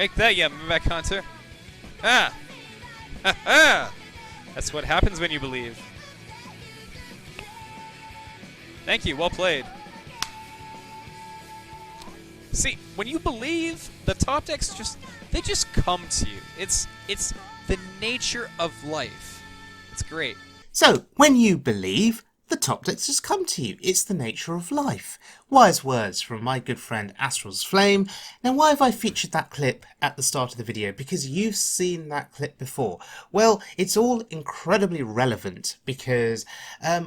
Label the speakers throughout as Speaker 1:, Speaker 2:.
Speaker 1: Take that, you mech hunter. Ah! Ha ha! That's what happens when you believe. Thank you, well played. See, when you believe, the top decks they just come to you. It's the nature of life. It's great.
Speaker 2: So, when you believe, the top decks just come to you. It's the nature of life. Wise words from my good friend Astral's Flame. Now, why have I featured that clip at the start of the video? Because you've seen that clip before. Well, it's all incredibly relevant because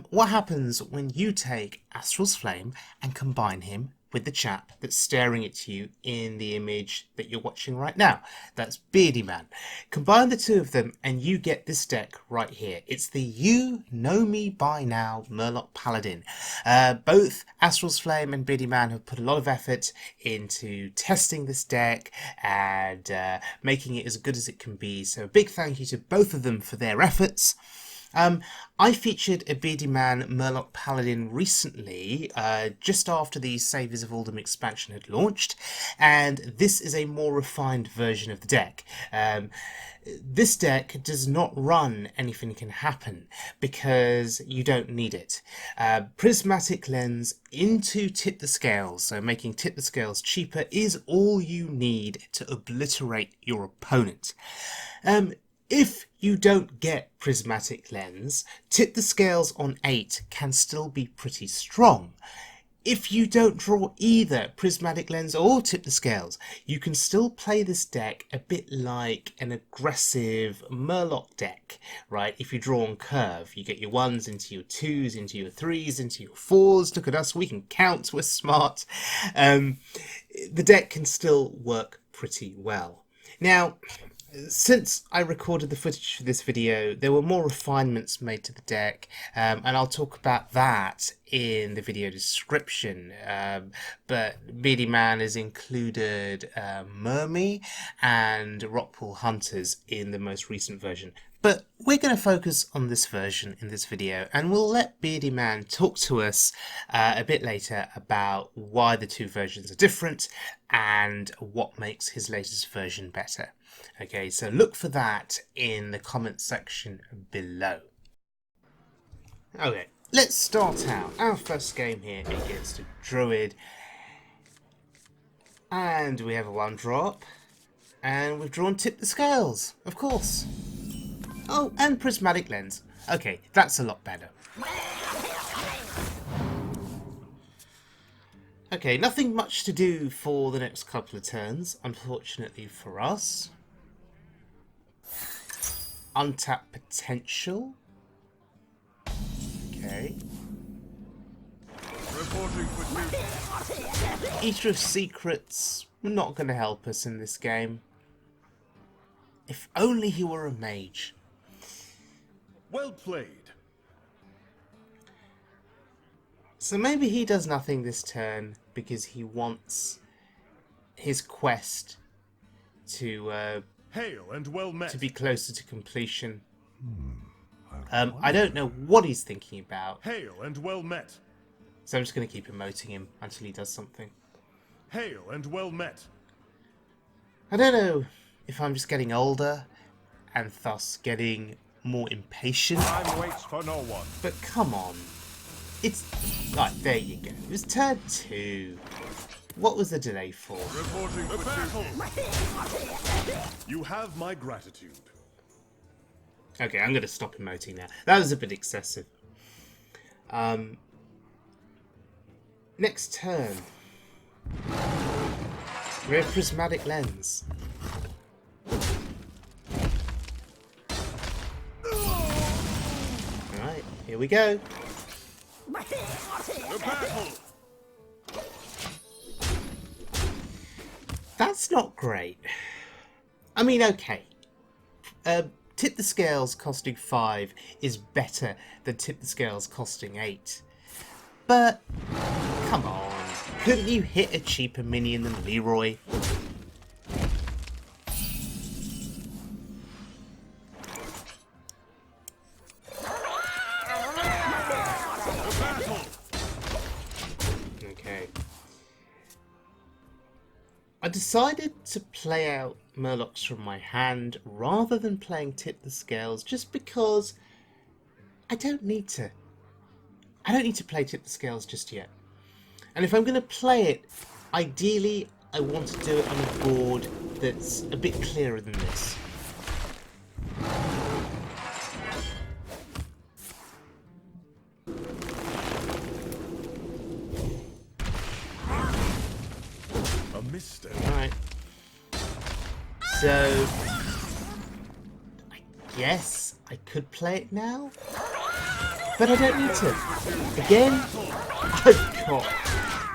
Speaker 2: what happens when you take Astral's Flame and combine him with the chap that's staring at you in the image that you're watching right now. That's Beardyman. Combine the two of them and you get this deck right here. It's the You Know Me By Now Murloc Paladin. Both Astral's Flame and Beardyman have put a lot of effort into testing this deck and making it as good as it can be. So a big thank you to both of them for their efforts. I featured a Beardyman Murloc Paladin recently, just after the Saviors of Uldum expansion had launched, and this is a more refined version of the deck. This deck does not run Anything Can Happen because you don't need it. Prismatic Lens into Tip the Scales, so making Tip the Scales cheaper, is all you need to obliterate your opponent. If you don't get Prismatic Lens, Tip the Scales on 8 can still be pretty strong. If you don't draw either Prismatic Lens or Tip the Scales, you can still play this deck a bit like an aggressive Murloc deck, right? If you draw on curve, you get your 1s into your 2s, into your 3s, into your 4s. Look at us, we can count, we're smart. The deck can still work pretty well. Now, since I recorded the footage for this video, there were more refinements made to the deck, and I'll talk about that in the video description. But Beardyman has included Murmy and Rockpool Hunters in the most recent version. But we're going to focus on this version in this video, and we'll let Beardyman talk to us a bit later about why the two versions are different and what makes his latest version better. Okay, so look for that in the comment section below. Okay, let's start out our first game here against a Druid. And we have a 1-drop. And we've drawn Tip the Scales, of course. Oh, and Prismatic Lens. Okay, that's a lot better. Okay, nothing much to do for the next couple of turns, unfortunately for us. Untapped potential. Okay. Eater of Secrets, not going to help us in this game. If only he were a mage.
Speaker 3: Well played.
Speaker 2: So maybe he does nothing this turn because he wants his quest to
Speaker 3: Hail and well met.
Speaker 2: to be closer to completion. I don't know what he's thinking about.
Speaker 3: Hail and well met.
Speaker 2: So I'm just going to keep emoting him until he does something.
Speaker 3: Hail and well met.
Speaker 2: I don't know if I'm just getting older and thus getting more impatient.
Speaker 3: Time waits for no one.
Speaker 2: But come on. It's... Right, there you go. It was turn 2. What was the delay for?
Speaker 3: Reporting for battle. You have my gratitude.
Speaker 2: Okay, I'm going to stop emoting now. That was a bit excessive. Next turn. Red Prismatic Lens. Alright, here we go.
Speaker 3: The battle.
Speaker 2: That's not great. I mean, okay. Tip the Scales costing 5 is better than Tip the Scales costing 8. But, come on. Couldn't you hit a cheaper minion than Leroy? Okay. I decided to play out Murlocs from my hand rather than playing Tip the Scales, just because I don't need to. I don't need to play Tip the Scales just yet. And if I'm going to play it, ideally I want to do it on a board that's a bit clearer than this.
Speaker 3: A mistake.
Speaker 2: Alright. So, I guess I could play it now, but I don't need to. Again, I've got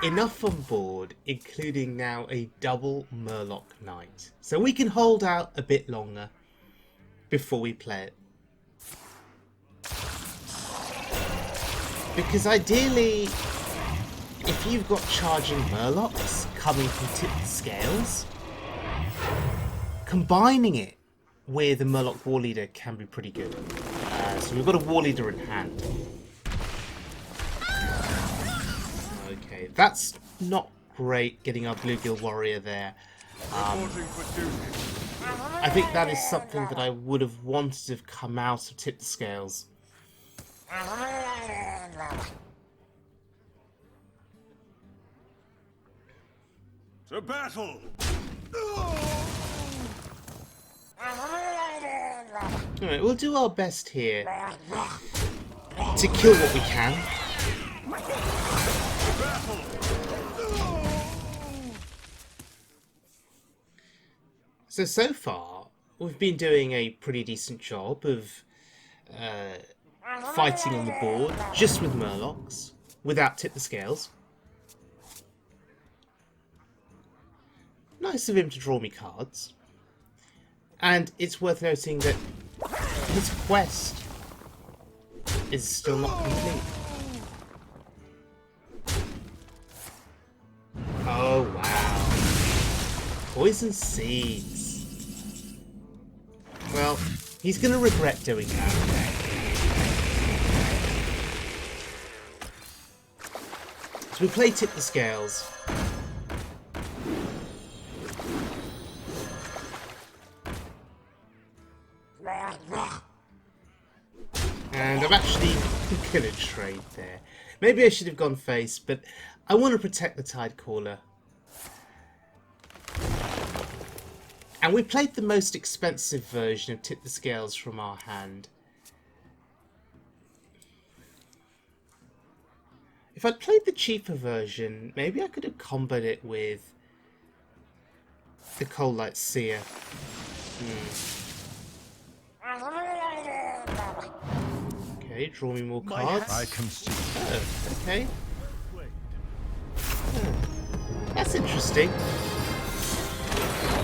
Speaker 2: enough on board, including now a double Murloc Knight. So we can hold out a bit longer before we play it. Because ideally, if you've got charging Murlocs coming from Tip the Scales, combining it with a Murloc War Leader can be pretty good. So we've got a War Leader in hand. Okay, that's not great, getting our Bluegill Warrior there. I think that is something that I would have wanted to have come out of Tip the Scales.
Speaker 3: To battle!
Speaker 2: Alright, we'll do our best here to kill what we can. So far, we've been doing a pretty decent job of fighting on the board, just with Murlocs, without Tip the Scales. Nice of him to draw me cards. And it's worth noting that his quest is still not complete. Oh wow. Poison seeds. Well, he's going to regret doing that. So we play Tip the Scales. And I'm actually going to trade there. Maybe I should have gone face, but I want to protect the Tidecaller. And we played the most expensive version of Tip the Scales from our hand. If I'd played the cheaper version, maybe I could have comboed it with the Cold Light Seer. Okay, draw me more cards.
Speaker 3: I concede.
Speaker 2: Oh, okay. Oh, that's interesting.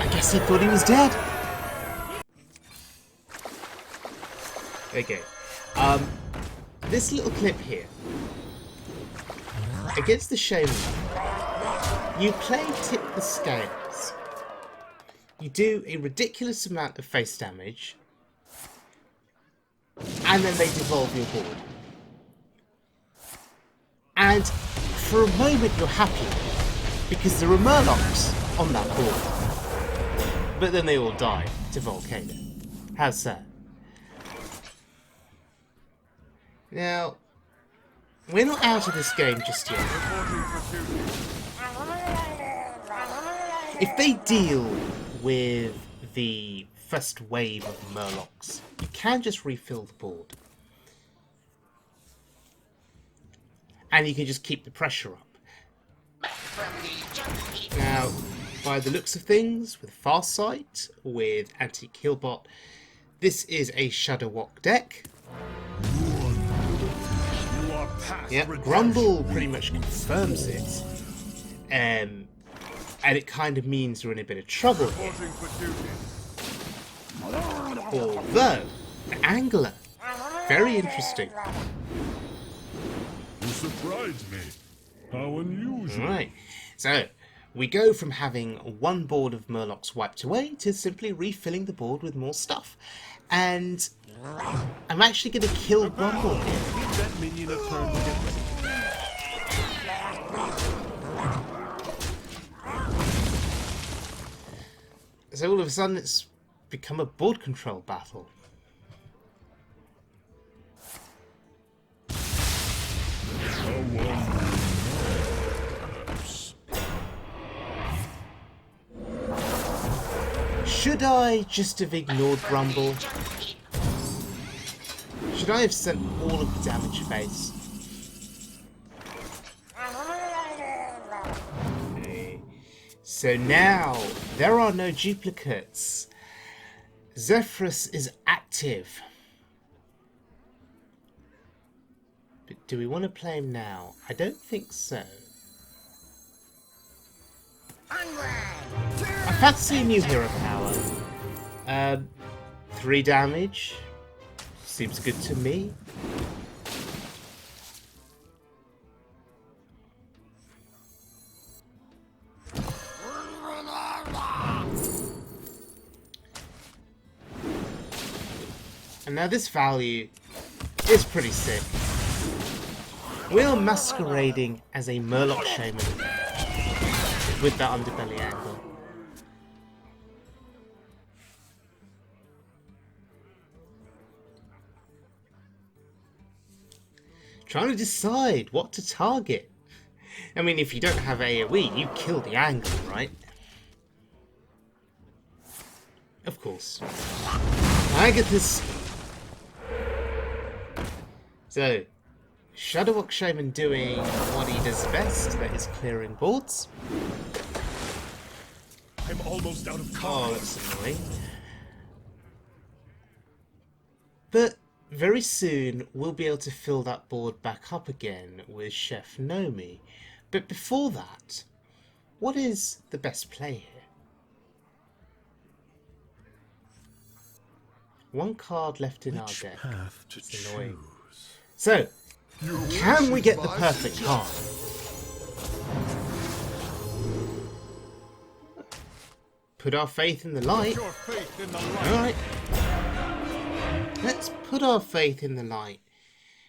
Speaker 2: I guess he thought he was dead. Okay. This little clip here. Against the Shaman, you play Tip the Scales. You do a ridiculous amount of face damage, and then they devolve your board. And for a moment you're happy, because there are Murlocs on that board. But then they all die to Volcano. How's that? Now, we're not out of this game just yet. If they deal with the first wave of Murlocs, you can just refill the board. And you can just keep the pressure up. Now, by the looks of things, with Farsight, with Anti-Killbot, this is a Shadow Walk deck. Yep, Grumble pretty much confirms it. And it kind of means we're in a bit of trouble here. Although, the Angler, very interesting.
Speaker 3: You surprised me. How unusual.
Speaker 2: Alright, so we go from having one board of Murlocs wiped away to simply refilling the board with more stuff. And I'm actually going to kill Grumble here.
Speaker 3: Give that minion a turn to get ready.
Speaker 2: So all of a sudden it's become a board control battle. Should I just have ignored Grumble? Should I have sent all of the damage face? Okay. So now there are no duplicates. Zephrys is active. But do we want to play him now? I don't think so. I fancy a new hero power. 3 damage. Seems good to me. And now this value is pretty sick. We're masquerading as a Murloc Shaman with that underbelly angle. Trying to decide what to target. I mean, if you don't have AoE, you kill the angle, right? Of course. I get this. So, Shadowwalk Shaman doing what he does best, that is clearing boards.
Speaker 3: I'm almost out of
Speaker 2: Oh,
Speaker 3: cards.
Speaker 2: that's annoying. But very soon we'll be able to fill that board back up again with Chef Nomi. But before that, what is the best play here? One card left in our deck.
Speaker 3: Path to
Speaker 2: It's annoying.
Speaker 3: choose.
Speaker 2: So,
Speaker 3: You
Speaker 2: can we
Speaker 3: wish
Speaker 2: get the
Speaker 3: my
Speaker 2: perfect
Speaker 3: suggestion.
Speaker 2: card? Put our faith in the light.
Speaker 3: Your faith in the light.
Speaker 2: Alright. Let's put our faith in the light.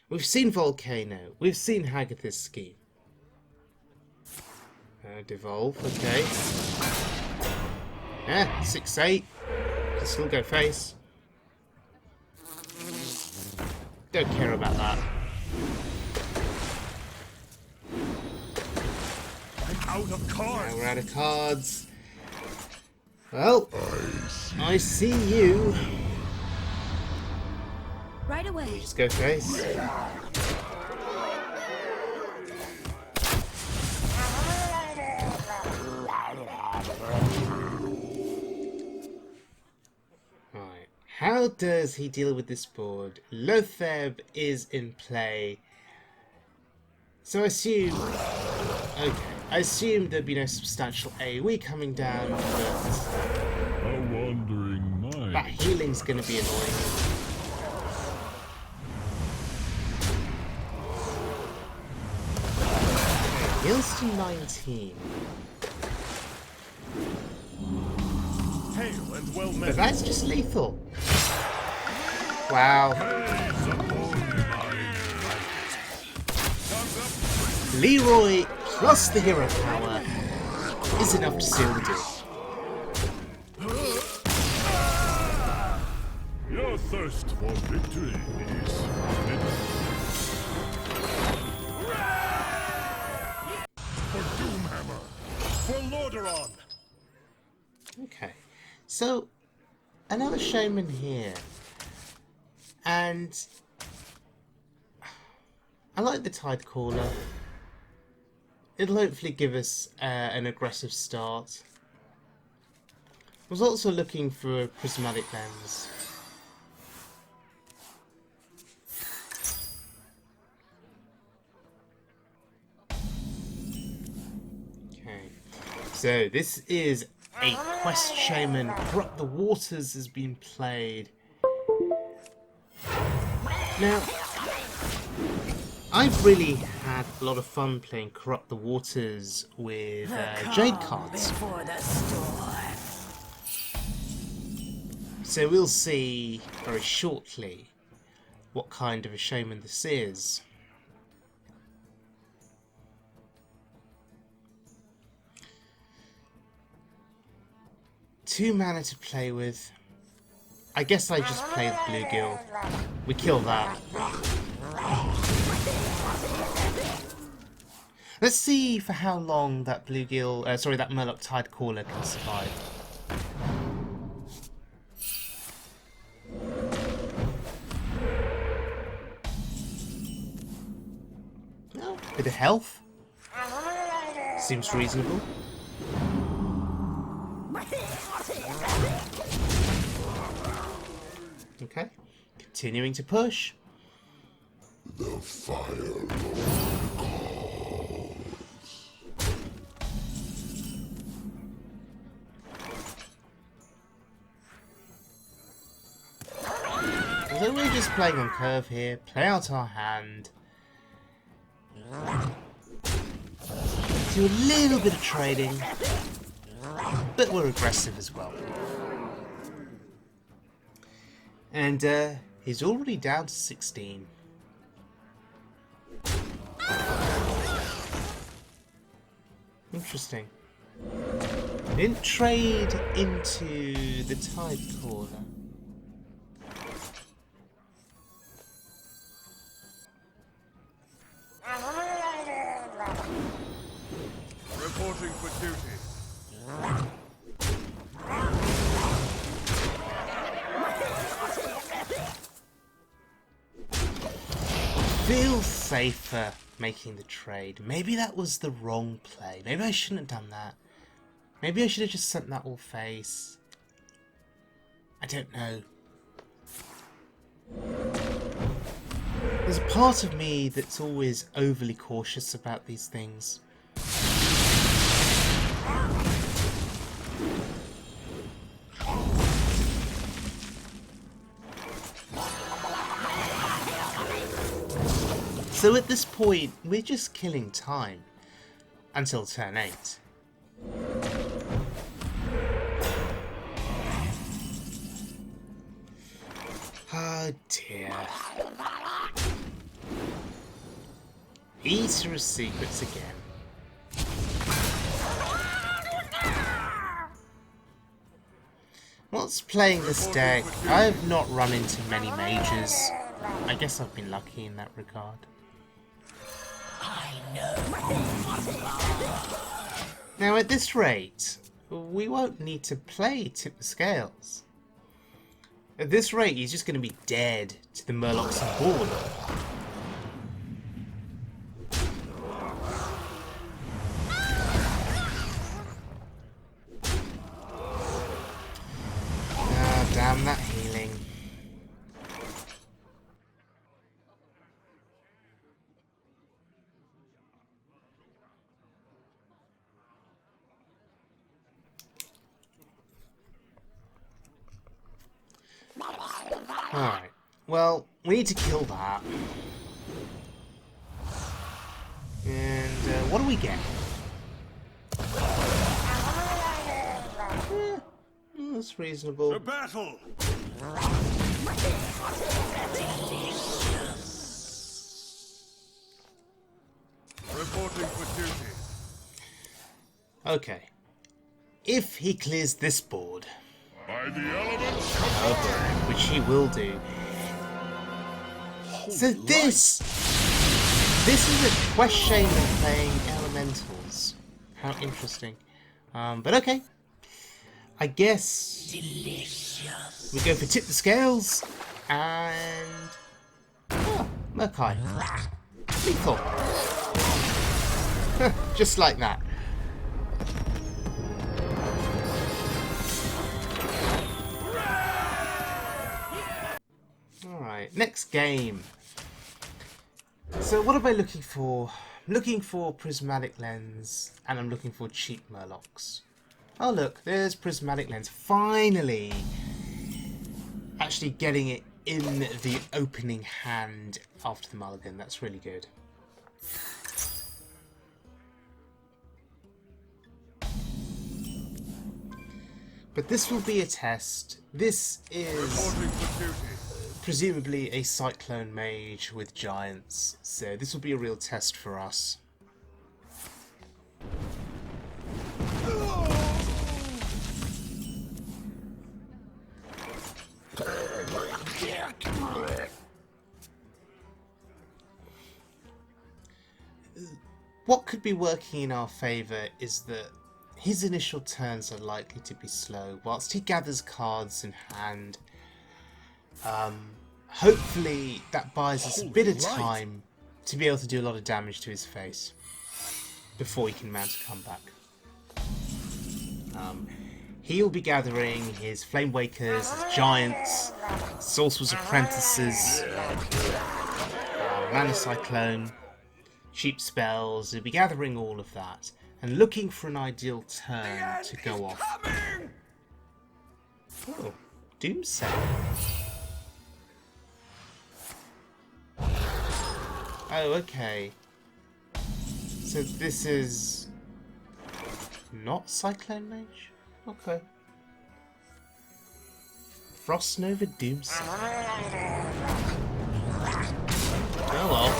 Speaker 2: We've seen Volcano. We've seen Hagatha's scheme. Devolve, okay. Yeah, 6-8. Can still go face. Don't care about that.
Speaker 3: I'm out of cards.
Speaker 2: Now we're out of cards. Well, I see you.
Speaker 4: Right away.
Speaker 2: Just go face. Right. How does he deal with this board? Loatheb is in play. So I assume... Okay. I assume there'd be no substantial AoE coming down, but
Speaker 3: A wandering mind.
Speaker 2: that healing's going to be annoying. Heals to 19.
Speaker 3: Hail and well
Speaker 2: But
Speaker 3: met.
Speaker 2: that's just lethal. Wow. Leroy plus the hero power is enough to seal the deal.
Speaker 3: Your thirst for victory is for Doomhammer. For Lordaeron.
Speaker 2: Okay. So, another shaman here. And I like the Tide Caller. It'll hopefully give us an aggressive start. I was also looking for a prismatic lens. Okay, so this is a quest shaman. Corrupt the Waters has been played. Now, I've really had a lot of fun playing Corrupt the Waters with Jade cards.
Speaker 4: Before the storm.
Speaker 2: So we'll see very shortly what kind of a shaman this is. 2 mana to play with. I guess I just play the bluegill. We kill that. Let's see for how long that bluegill, that Murloc Tidecaller can survive. Oh, bit of health. Seems reasonable. Okay, continuing to push.
Speaker 3: The fire calls.
Speaker 2: Although we're just playing on curve here, play out our hand. Do a little bit of trading, but we're aggressive as well. And he's already down to 16. Interesting. Didn't trade into the Tidecaller.
Speaker 3: Reporting for duty.
Speaker 2: Feels safer making the trade. Maybe that was the wrong play. Maybe I shouldn't have done that. Maybe I should have just sent that all face. I don't know. There's a part of me that's always overly cautious about these things. So at this point, we're just killing time until turn 8. Oh dear. Eater of Secrets again. Whilst playing this deck, I have not run into many mages. I guess I've been lucky in that regard. Now at this rate, we won't need to play Tip the Scales. At this rate, he's just going to be dead to the Murlocs on board. Ah, damn that healing. Alright, well, we need to kill that. And what do we get? That's reasonable.
Speaker 3: To battle! Reporting for duty.
Speaker 2: Okay. If he clears this board,
Speaker 3: By the elements,
Speaker 2: which he will do. So this is a quest chain of playing elementals. How interesting. But okay. I guess we go for Tip the Scales and Murky. Lethal. Just like that. Alright, next game. So what am I looking for? I'm looking for Prismatic Lens, and I'm looking for cheap Murlocs. Oh look, there's Prismatic Lens. Finally! Actually getting it in the opening hand after the mulligan. That's really good. But this will be a test. This is presumably a Cyclone Mage with Giants, so this will be a real test for us. what could be working in our favour is that his initial turns are likely to be slow, whilst he gathers cards in hand. Hopefully that buys us a bit of time to be able to do a lot of damage to his face before he can mount a comeback. He'll be gathering his Flame Wakers, his Giants, Sorcerer's Apprentices, Mana Cyclone, Cheap Spells. He'll be gathering all of that and looking for an ideal turn to go off. Oh, Doomsayer. Oh, okay. So this is not Cyclone Mage? Okay. Frost Nova Doomsayer. Oh well.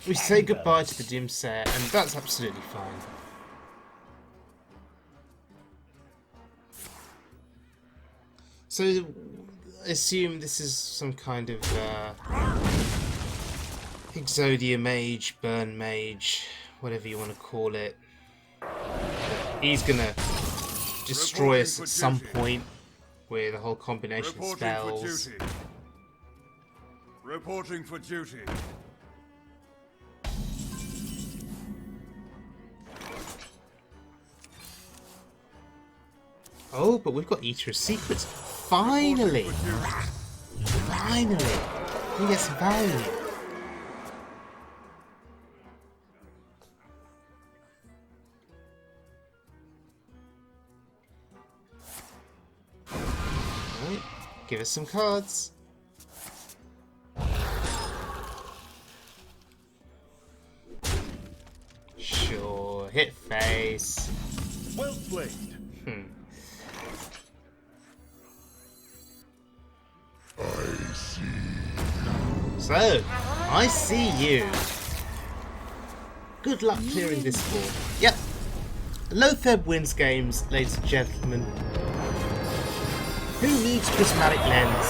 Speaker 2: We say goodbye to the Doomsayer, and that's absolutely fine. So, assume this is some kind of Exodia Mage, Burn Mage, whatever you want to call it. He's gonna destroy us at some point with a whole combination of spells.
Speaker 3: Reporting for duty.
Speaker 2: Oh, but we've got Eater of Secrets. Finally! Finally! We get some value. Alright, give us some cards. Sure, hit face.
Speaker 3: Well played.
Speaker 2: So, I see you. Good luck clearing this board. Yep. Loatheb wins games, ladies and gentlemen. Who needs prismatic lens?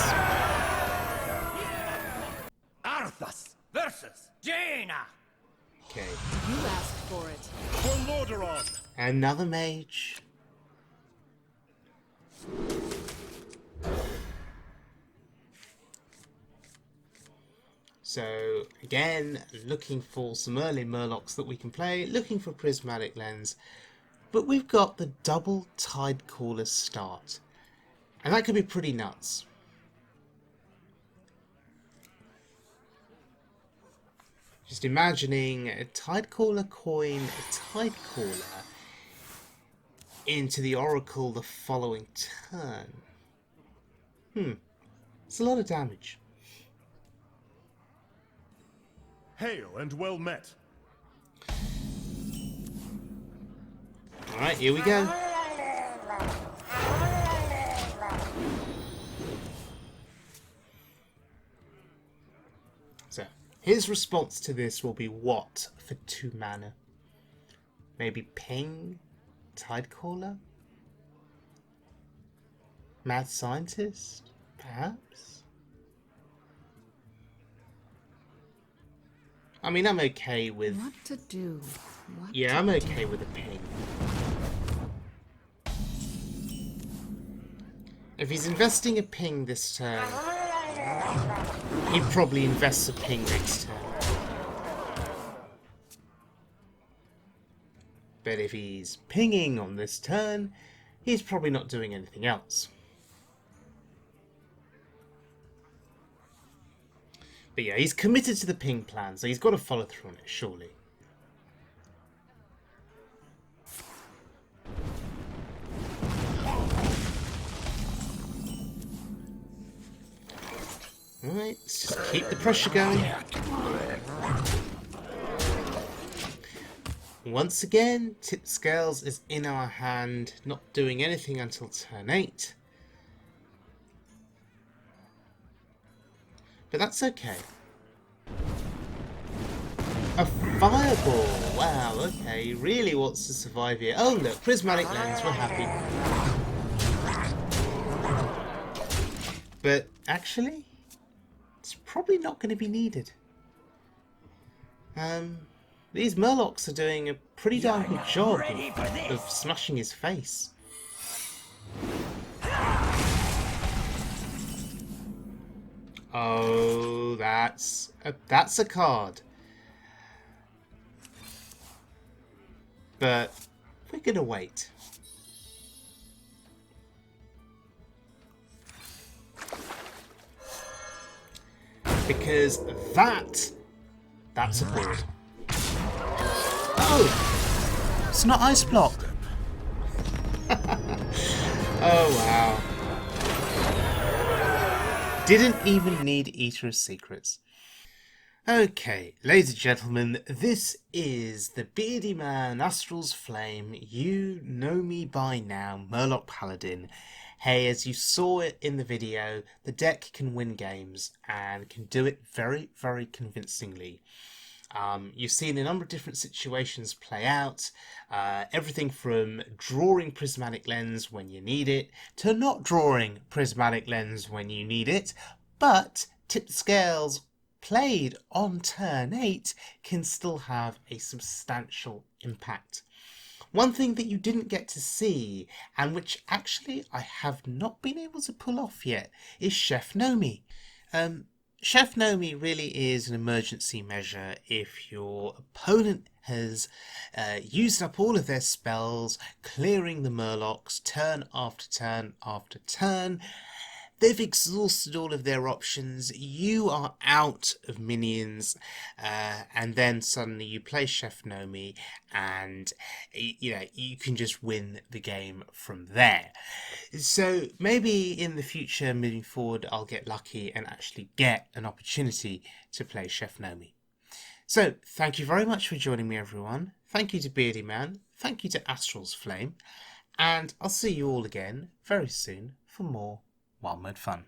Speaker 5: Arthas versus Jaina.
Speaker 2: Okay.
Speaker 4: You asked for it.
Speaker 3: For Lordaeron.
Speaker 2: Another mage. So, again, looking for some early Murlocs that we can play, looking for Prismatic Lens, but we've got the double Tidecaller start, and that could be pretty nuts. Just imagining a Tidecaller coin, a Tidecaller, into the Oracle the following turn. It's a lot of damage.
Speaker 3: Hail and well met.
Speaker 2: Alright, here we go. So, his response to this will be what for 2 mana? Maybe Ping? Tidecaller? Mad Scientist? Perhaps? I mean, I'm okay with...
Speaker 4: What to do?
Speaker 2: Yeah, I'm okay with a ping. If he's investing a ping this turn, he probably invests a ping next turn. But if he's pinging on this turn, he's probably not doing anything else. But yeah, he's committed to the ping plan, so he's got to follow through on it, surely. Alright, let's just keep the pressure going. Once again, Tip Scales is in our hand, not doing anything until turn 8. But that's okay. A fireball! Wow, okay, he really wants to survive here. Oh look, prismatic lens, we're happy. But actually, it's probably not going to be needed. These Murlocs are doing a pretty darn good job
Speaker 5: ready for this.
Speaker 2: of smashing his face. Oh, that's a card. But we're gonna wait. Because that's a board. Oh! It's not Iceblock! Oh wow. Didn't even need Eater of Secrets. Okay, ladies and gentlemen, this is the Beardyman, Astral's Flame. You know me by now, Murloc Paladin. Hey, as you saw it in the video, the deck can win games and can do it very, very convincingly. You've seen a number of different situations play out, everything from drawing Prismatic Lens when you need it, to not drawing Prismatic Lens when you need it, but tipped scales played on turn 8 can still have a substantial impact. One thing that you didn't get to see, and which actually I have not been able to pull off yet, is Chef Nomi. Chef Nomi really is an emergency measure if your opponent has used up all of their spells, clearing the Murlocs turn after turn after turn. They've exhausted all of their options, you are out of minions, and then suddenly you play Chef Nomi and you can just win the game from there. So maybe in the future, moving forward, I'll get lucky and actually get an opportunity to play Chef Nomi. So thank you very much for joining me, everyone. Thank you to Beardyman, thank you to Astral's Flame, and I'll see you all again very soon for more Wild Mode fun.